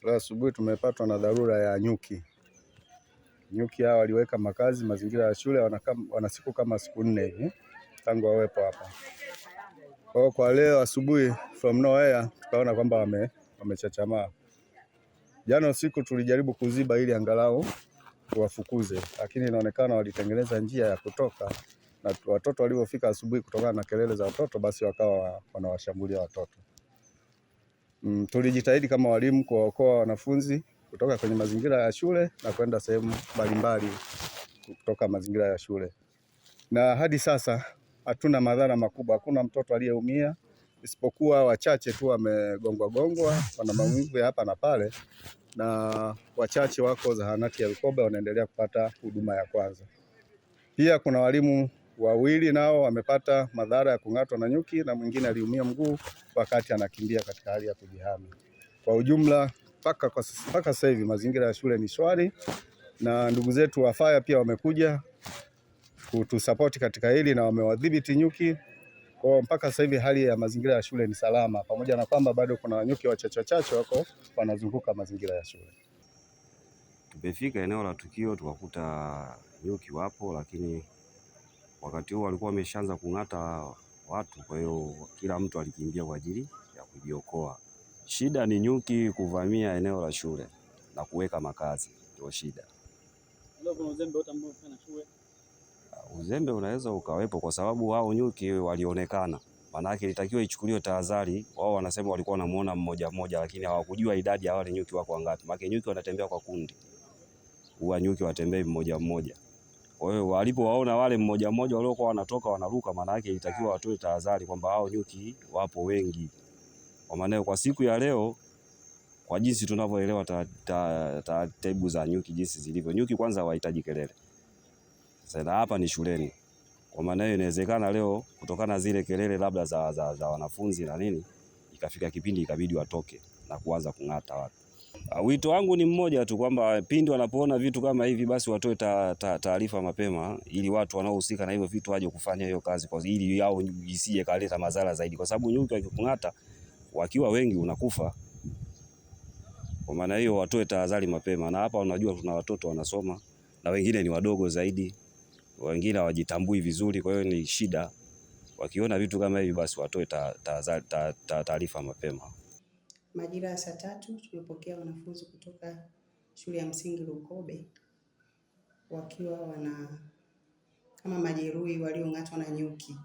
Leo asubuhi tumepatwa na dharura ya nyuki. Nyuki hao waliweka makazi mazingira ya shule, wana siku kama siku 4 hivi tangu wawepo hapa. Kwa leo asubuhi from nowhere tukaona kwamba wamechachamaa. Jana usiku tulijaribu kuziba ili angalau tuwafukuze, lakini inaonekana walitengeneza njia ya kutoka, na watoto walipofika asubuhi kutokana na kelele za watoto basi wakawa wanawashambulia watoto. Tulijitahidi kama walimu kuwaokoa wanafunzi kutoka kwenye mazingira ya shule na kwenda sehemu mbalimbali kutoka mazingira ya shule. Na hadi sasa hatuna madhara makubwa, hakuna mtoto aliyeumia isipokuwa wachache tu wamegongwa, wana maumivu hapa na pale, na wachache wako zahanati ya Lukobe wanaendelea kupata huduma ya kwanza. Pia kuna walimu 2 nao wamepata madhara ya kung'atwa na nyuki, na mwingine aliumia mguu wakati anakimbia katika hali ya kujihami. Kwa ujumla mpaka sasa hivi mazingira ya shule ni shwari, na ndugu zetu wa fire pia wamekuja kutusapoti katika hili na wamewadhibiti nyuki. Kwa mpaka sasa hivi hali ya mazingira ya shule ni salama, pamoja na kwamba bado kuna nyuki wachache wako wanazunguka mazingira ya shule. Tumefika eneo la tukio tukakuta nyuki wapo, lakini wakati huo walikuwa wameshaanza kung'ata watu, kwa hiyo kila mtu alikimbia kwa ajili ya kujiokoa. Shida ni nyuki kuvamia eneo la shule na kuweka makazi, ndio shida. Uzembe unaweza ukawepo kwa sababu hao nyuki walionekana. Maanake ilitakiwa ichukuliwe tahadhari. Wao wanasema walikuwa wanamuona mmoja, lakini hawakujua idadi ya wale nyuki wako wangapi. Maana nyuki wanatembea kwa kundi. Huwa nyuki watembei mmoja. Kwa hiyo walipowaona wale mmoja waliokuwa wanatoka wanaruka, maanake ilitakiwa watoe tahadhari kwamba hao nyuki wapo wengi. Kwa maana kwa siku ya leo, kwa jinsi tunavyoelewa taratibu za nyuki jinsi zilivyo, nyuki kwanza hawahitaji kelele. Sasa hapa ni shuleni. Kwa maana hiyo inawezekana leo kutokana zile kelele labda za wanafunzi na nini, ikafika kipindi ikabidi watoke na kuanza kung'ata watu. Wito wangu ni mmoja tu, kwamba pindi wanapoona vitu kama hivi basi watoe taarifa mapema, ili watu wanaohusika na hivyo vitu waje kufanya hiyo kazi, kwa ili yao isije kaleta madhara zaidi, kwa sababu nyuki wakikung'ata wakiwa wengi unakufa. Kwa maana hiyo watoe tahadhari mapema, na hapa unajua tuna watoto wanasoma na wengine ni wadogo zaidi, wengine hawajitambui vizuri, kwa hiyo ni shida. Wakiona vitu kama hivi basi watoe taarifa mapema. Majira ya saa 3 tumepokea wanafunzi kutoka shule ya msingi Lukobe wakiwa kama majeruhi waliong'atwa na nyuki.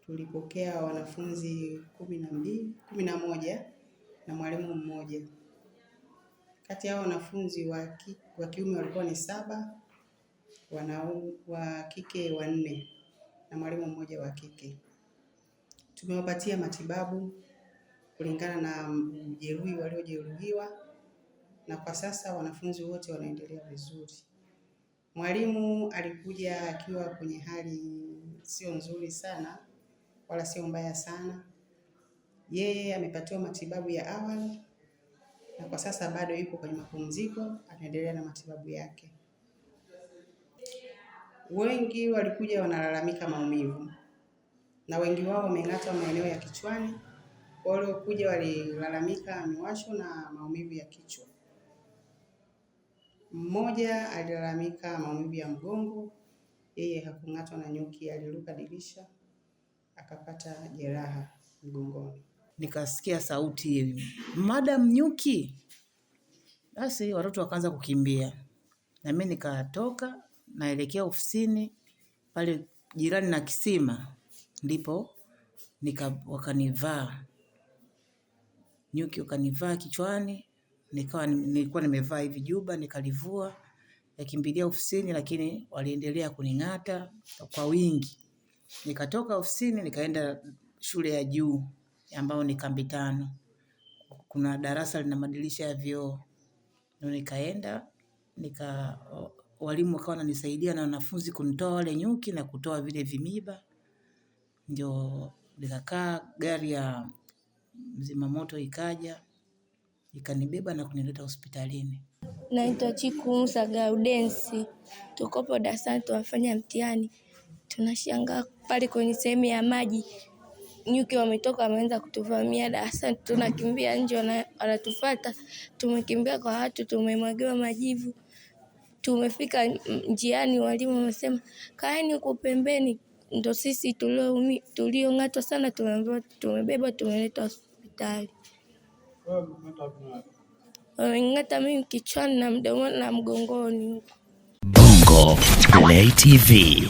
Tulipokea wanafunzi 11 na mwalimu mmoja. Kati ya wanafunzi wa kiume walikuwa ni 7, wa kike 4 na mwalimu mmoja wa kike. Tumewapatia matibabu kulingana na jeruhi waliojeruhiwa, na kwa sasa wanafunzi wote wanaendelea vizuri. Mwalimu alikuja akiwa kwenye hali sio nzuri sana wala sio mbaya sana. Yeye amepatiwa matibabu ya awali na kwa sasa bado yuko kwenye mapumziko, anaendelea na matibabu yake. Wengi walikuja wanalalamika maumivu, na wengi wao wameng'atwa maeneo ya kichwani. Wale kuja walilalamika miwasho na maumivu ya kichwa. Mmoja alilalamika maumivu ya mgongo, yeye hakung'atwa na nyuki, aliruka dirisha akapata jeraha mgongoni. Nikasikia sauti, "Madam nyuki." Basi watoto wakaanza kukimbia. Na mimi nikatoka naelekea ofisini pale jirani na kisima, ndipo wakanivaa nyuki, wakanivaa kichwani. Nilikuwa nimevaa hivi juba, nikalivua nikimbilia ofisini, lakini waliendelea kuning'ata kwa wingi. Nikatoka ofisini nikaenda shule ya juu ambayo ni kambi 5. Kuna darasa lina madirisha ya vioo. Ndio nikaenda walimu wakawa wananisaidia na wanafunzi kunitoa wale nyuki na kutoa vile vimiba. Ndio nikakaa, gari ya mzimamoto ikaja ikanibeba na kunileta hospitalini. Naitwa Chiku Musa Gaudensi. Tukopo darasani tunafanya mtihani. Tunashangaa pale kwenye sehemu ya maji nyuki wametoka wameanza kutuvamia darasani, tunakimbia nje, wanatufuata. Tumekimbia kwa watu, tumemwagiwa majivu. Tumefika njiani, walimu wamesema kaeni huko pembeni. Ndo sisi tuliong'atwa sana, tumebeba tumeletwa hospitali. Wameng'ata mimi kichwani na mdomoni na mgongoni. Bongo Play TV.